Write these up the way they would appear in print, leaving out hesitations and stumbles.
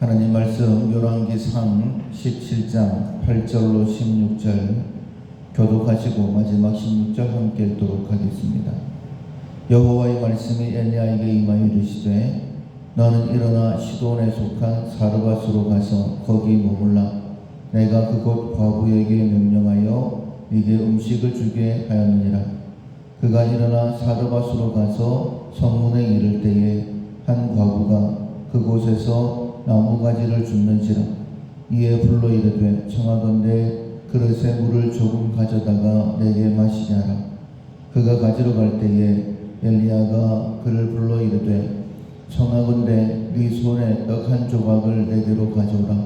하나님 말씀 열왕기상 17장 8절로 16절 교독하시고 마지막 16절 함께 읽도록 하겠습니다. 여호와의 말씀이 엘리야에게 임하여 이르시되 너는 일어나 시돈에 속한 사르밧으로 가서 거기 머물라. 내가 그곳 과부에게 명령하여 네게 음식을 주게 하였느니라. 그가 일어나 사르밧으로 가서 성문에 이를 때에 한 과부가 그곳에서 나무가지를 줍는지라. 이에 불러 이르되 청하건대 그릇에 물을 조금 가져다가 내게 마시게 하라. 그가 가지러 갈 때에 엘리야가 그를 불러 이르되 청하건대 네 손에 떡 한 조각을 내게로 가져오라.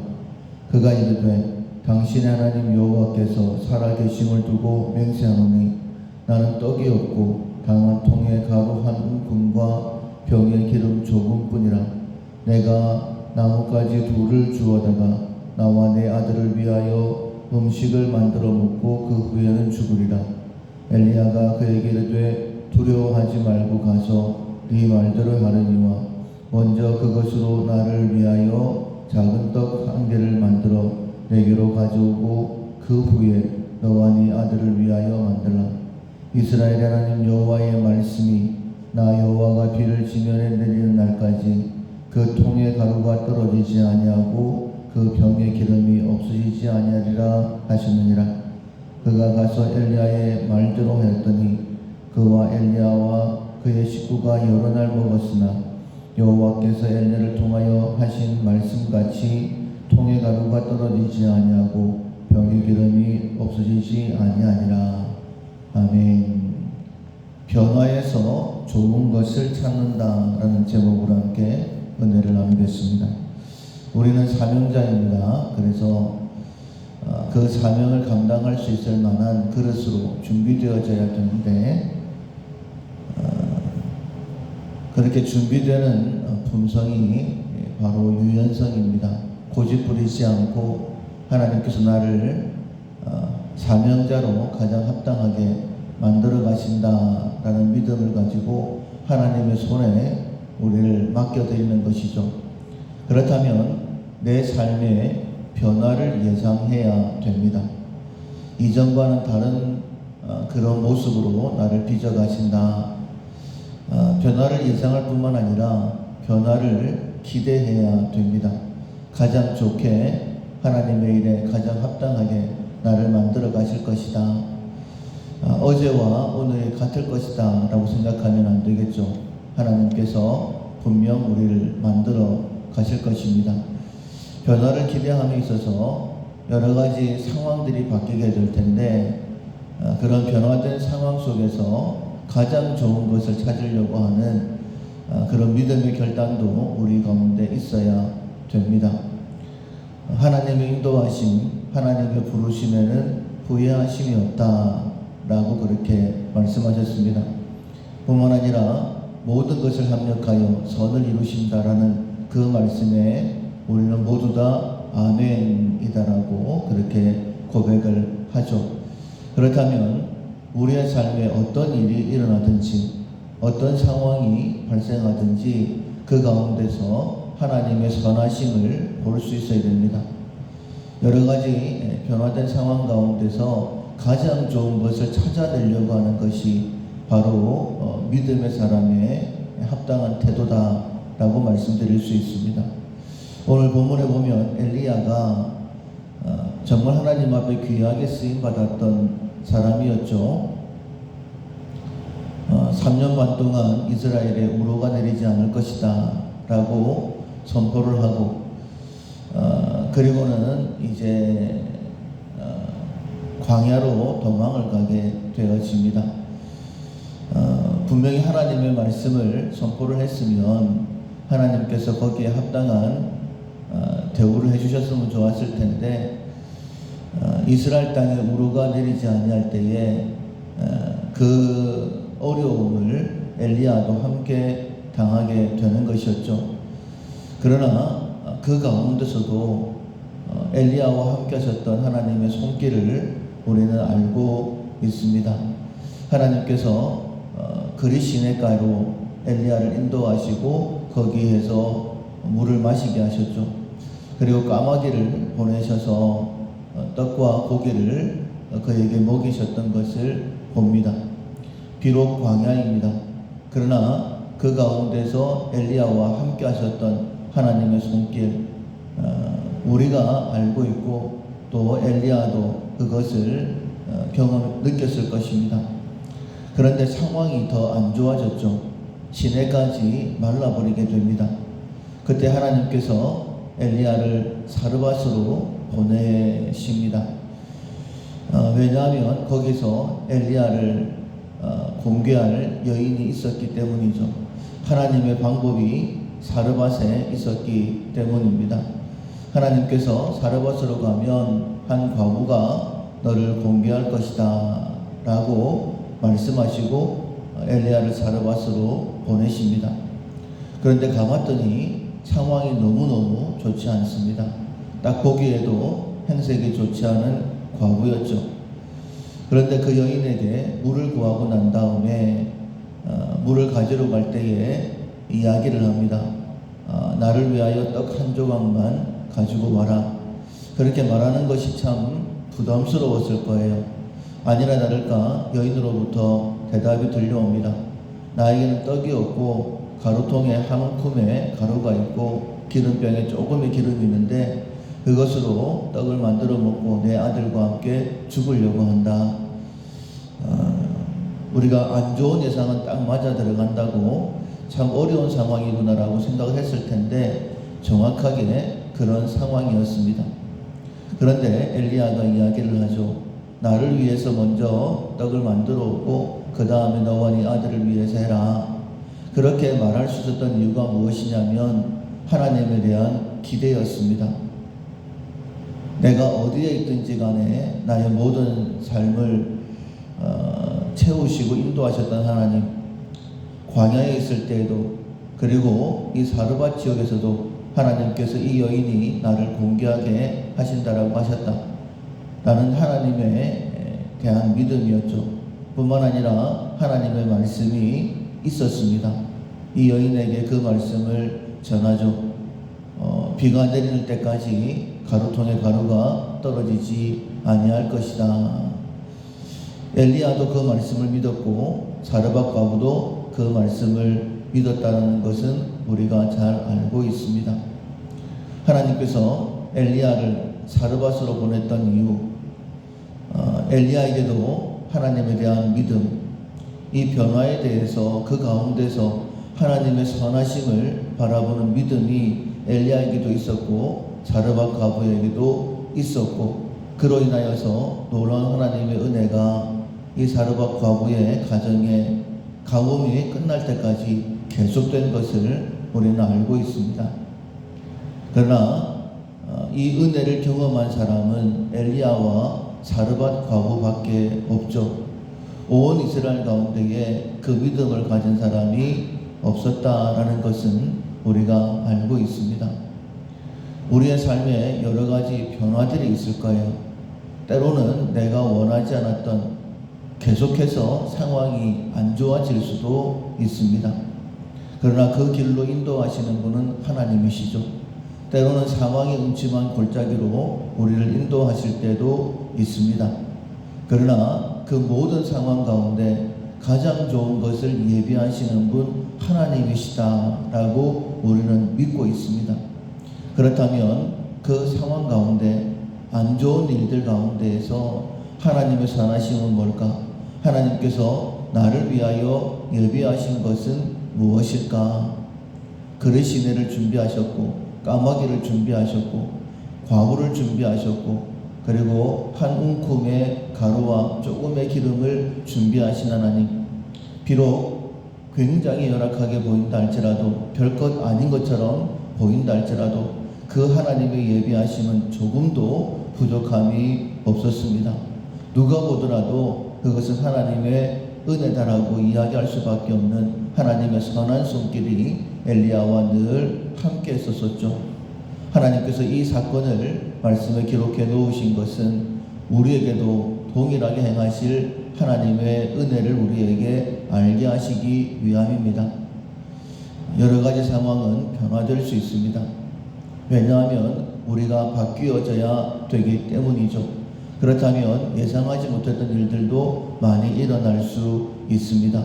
그가 이르되 당신의 하나님 여호와께서 살아계심을 두고 맹세하노니 나는 떡이 없고 다만 통에 가루 한 움큼과 병에 기름 조금뿐이라. 내가 나뭇가지 둘을 주워다가 나와 내 아들을 위하여 음식을 만들어 먹고 그 후에는 죽으리라. 엘리야가 그에게 이르되 두려워하지 말고 가서 네 말대로 하려니와 먼저 그것으로 나를 위하여 작은 떡 한 개를 만들어 내게로 가져오고 그 후에 너와 네 아들을 위하여 만들라. 이스라엘 하나님 여호와의 말씀이 나 여호와가 비를 지면에 내리는 날까지 그 통에 가루가 떨어지지 아니하고 그 병에 기름이 없어지지 아니하리라 하시느니라. 그가 가서 엘리야의 말대로 하였더니 그와 엘리야와 그의 식구가 여러 날 먹었으나 여호와께서 엘리야를 통하여 하신 말씀같이 통에 가루가 떨어지지 아니하고 병의 기름이 없어지지 아니하니라. 아멘. 변화에서 좋은 것을 찾는다라는 제목으로 함께 은혜를 나누겠습니다. 우리는 사명자입니다. 그래서 그 사명을 감당할 수 있을 만한 그릇으로 준비되어져야 되는데 그렇게 준비되는 품성이 바로 유연성입니다. 고집부리지 않고 하나님께서 나를 사명자로 가장 합당하게 만들어 가신다라는 믿음을 가지고 하나님의 손에 우리를 맡겨드리는 것이죠. 그렇다면 내 삶의 변화를 예상해야 됩니다. 이전과는 다른 그런 모습으로 나를 빚어가신다. 변화를 예상할 뿐만 아니라 변화를 기대해야 됩니다. 가장 좋게 하나님의 일에 가장 합당하게 나를 만들어 가실 것이다. 어제와 오늘이 같을 것이다 라고 생각하면 안 되겠죠. 하나님께서 분명 우리를 만들어 가실 것입니다. 변화를 기대함에 있어서 여러 가지 상황들이 바뀌게 될 텐데 그런 변화된 상황 속에서 가장 좋은 것을 찾으려고 하는 그런 믿음의 결단도 우리 가운데 있어야 됩니다. 하나님의 인도하심, 하나님의 부르심에는 후회하심이 없다라고 그렇게 말씀하셨습니다. 뿐만 아니라 모든 것을 합력하여 선을 이루신다라는 그 말씀에 우리는 모두 다 아멘이다라고 그렇게 고백을 하죠. 그렇다면 우리의 삶에 어떤 일이 일어나든지 어떤 상황이 발생하든지 그 가운데서 하나님의 선하심을 볼 수 있어야 됩니다. 여러 가지 변화된 상황 가운데서 가장 좋은 것을 찾아내려고 하는 것이 바로 믿음의 사람의 합당한 태도다라고 말씀드릴 수 있습니다. 오늘 본문에 보면 엘리야가 정말 하나님 앞에 귀하게 쓰임받았던 사람이었죠. 3년 반 동안 이스라엘에 우로가 내리지 않을 것이다 라고 선포를 하고 그리고는 이제 광야로 도망을 가게 되어집니다. 분명히 하나님의 말씀을 선포를 했으면 하나님께서 거기에 합당한 대우를 해주셨으면 좋았을 텐데 이스라엘 땅에 우로가 내리지 아니할 때에 그 어려움을 엘리야도 함께 당하게 되는 것이었죠. 그러나 그 가운데서도 엘리야와 함께 하셨던 하나님의 손길을 우리는 알고 있습니다. 하나님께서 그리 시내가로 엘리야를 인도하시고 거기에서 물을 마시게 하셨죠. 그리고 까마귀를 보내셔서 떡과 고기를 그에게 먹이셨던 것을 봅니다. 비록 광야입니다. 그러나 그 가운데서 엘리야와 함께 하셨던 하나님의 손길, 우리가 알고 있고 또 엘리야도 그것을 느꼈을 것입니다. 그런데 상황이 더 안 좋아졌죠. 시내까지 말라버리게 됩니다. 그때 하나님께서 엘리야를 사르밧으로 보내십니다. 왜냐하면 거기서 엘리야를 공개할 여인이 있었기 때문이죠. 하나님의 방법이 사르밧에 있었기 때문입니다. 하나님께서 사르밧으로 가면 한 과부가 너를 공개할 것이다 라고 말씀하시고 엘리야를 사르밧으로 보내십니다. 그런데 가봤더니 상황이 너무너무 좋지 않습니다. 딱 보기에도 행색이 좋지 않은 과부였죠. 그런데 그 여인에게 물을 구하고 난 다음에 물을 가지러 갈 때에 이야기를 합니다. 나를 위하여 떡 한 조각만 가지고 와라. 그렇게 말하는 것이 참 부담스러웠을 거예요. 아니나 다를까 여인으로부터 대답이 들려옵니다. 나에게는 떡이 없고 가루통에 한 움큼의 가루가 있고 기름병에 조금의 기름이 있는데 그것으로 떡을 만들어 먹고 내 아들과 함께 죽으려고 한다. 우리가 안 좋은 예상은 딱 맞아 들어간다고 참 어려운 상황이구나라고 생각을 했을 텐데 정확하게 그런 상황이었습니다. 그런데 엘리야가 이야기를 하죠. 나를 위해서 먼저 떡을 만들어 오고 그 다음에 너와 네 아들을 위해서 해라. 그렇게 말할 수 있었던 이유가 무엇이냐면 하나님에 대한 기대였습니다. 내가 어디에 있든지 간에 나의 모든 삶을 채우시고 인도하셨던 하나님, 광야에 있을 때에도 그리고 이 사르밧 지역에서도 하나님께서 이 여인이 나를 공개하게 하신다라고 하셨다 라는 하나님에 대한 믿음이었죠. 뿐만 아니라 하나님의 말씀이 있었습니다. 이 여인에게 그 말씀을 전하죠. 비가 내리는 때까지 가루통에 가루가 떨어지지 아니할 것이다. 엘리야도 그 말씀을 믿었고 사르밧 과부도 그 말씀을 믿었다는 것은 우리가 잘 알고 있습니다. 하나님께서 엘리야를 사르밧으로 보냈던 이유, 엘리야에게도 하나님에 대한 믿음, 이 변화에 대해서 그 가운데서 하나님의 선하심을 바라보는 믿음이 엘리야에게도 있었고 사르밧 과부에게도 있었고 그로 인하여서 놀라운 하나님의 은혜가 이 사르밧 과부의 가정에 가뭄이 끝날 때까지 계속된 것을 우리는 알고 있습니다. 그러나 이 은혜를 경험한 사람은 엘리야와 사르밧 과부밖에 없죠. 온 이스라엘 가운데에 그 믿음을 가진 사람이 없었다라는 것은 우리가 알고 있습니다. 우리의 삶에 여러 가지 변화들이 있을 거예요. 때로는 내가 원하지 않았던 계속해서 상황이 안 좋아질 수도 있습니다. 그러나 그 길로 인도하시는 분은 하나님이시죠. 때로는 상황이 음침한 골짜기로 우리를 인도하실 때도 있습니다. 그러나 그 모든 상황 가운데 가장 좋은 것을 예비하시는 분 하나님이시다라고 우리는 믿고 있습니다. 그렇다면 그 상황 가운데 안 좋은 일들 가운데에서 하나님의 선하심은 뭘까? 하나님께서 나를 위하여 예비하신 것은 무엇일까? 그릇 시내를 준비하셨고 까마귀를 준비하셨고 과부를 준비하셨고 그리고 한 움큼의 가루와 조금의 기름을 준비하신 하나님, 비록 굉장히 열악하게 보인다 할지라도 별것 아닌 것처럼 보인다 할지라도 그 하나님의 예비하심은 조금도 부족함이 없었습니다. 누가 보더라도 그것은 하나님의 은혜다라고 이야기할 수밖에 없는 하나님의 선한 손길이 엘리야와 늘 함께 했었죠. 하나님께서 이 사건을 말씀에 기록해 놓으신 것은 우리에게도 동일하게 행하실 하나님의 은혜를 우리에게 알게 하시기 위함입니다. 여러 가지 상황은 변화될 수 있습니다. 왜냐하면 우리가 바뀌어져야 되기 때문이죠. 그렇다면 예상하지 못했던 일들도 많이 일어날 수 있습니다.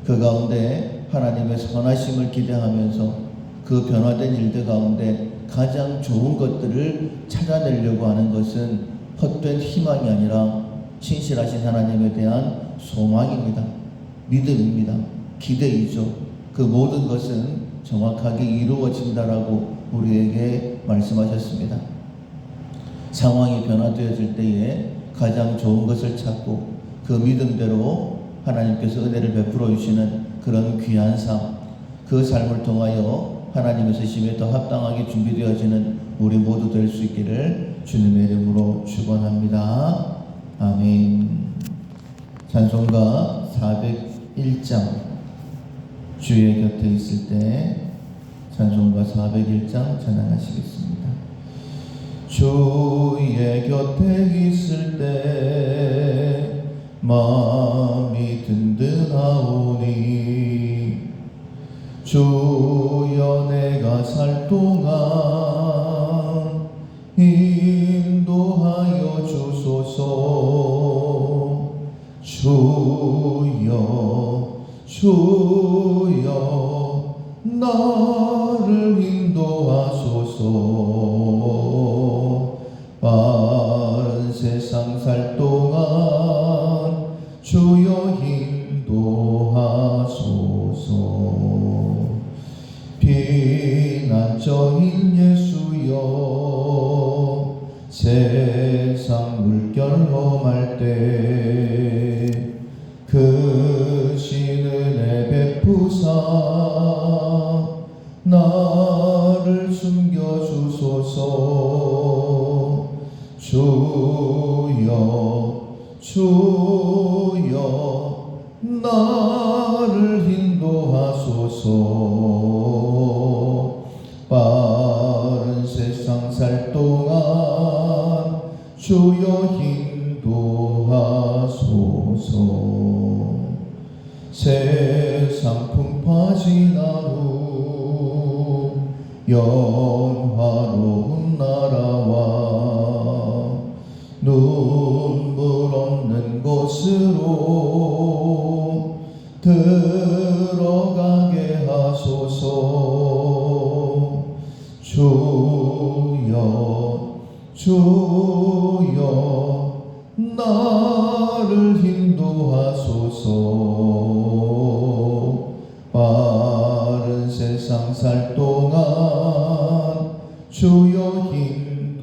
그 가운데 하나님의 선하심을 기대하면서 그 변화된 일들 가운데 가장 좋은 것들을 찾아내려고 하는 것은 헛된 희망이 아니라 신실하신 하나님에 대한 소망입니다. 믿음입니다. 기대이죠. 그 모든 것은 정확하게 이루어진다라고 우리에게 말씀하셨습니다. 상황이 변화되어질 때에 가장 좋은 것을 찾고 그 믿음대로 하나님께서 은혜를 베풀어 주시는 그런 귀한 삶, 그 삶을 통하여 하나님의 쓰심에 더 합당하게 준비되어지는 우리 모두 될 수 있기를 주님의 이름으로 축원합니다. 아멘. 찬송가 401장 주의 곁에 있을 때 찬송가 401장 찬양하시겠습니다. 주의 곁에 있을 때 마음이 든든하오니 주여 내가 살 동안 인도하여 주소서. 주여 나를 인도하소서. 빠른 세상 살 동안 주여 인도하소서. 피난처인 예수여 세상 물결 험할 때 그 신은혜 베푸사 나를 숨겨주소서. 주여 나를 인도하소서. 빠른 세상 살 동안 주여 인도하소서. 세상 풍파 지난 후 영화로운 나라와 눈물 없는 곳으로 들어가게 하소서. 주여 나를 인도하소서. 빠른 세상 살 동안 주여 인도하소서.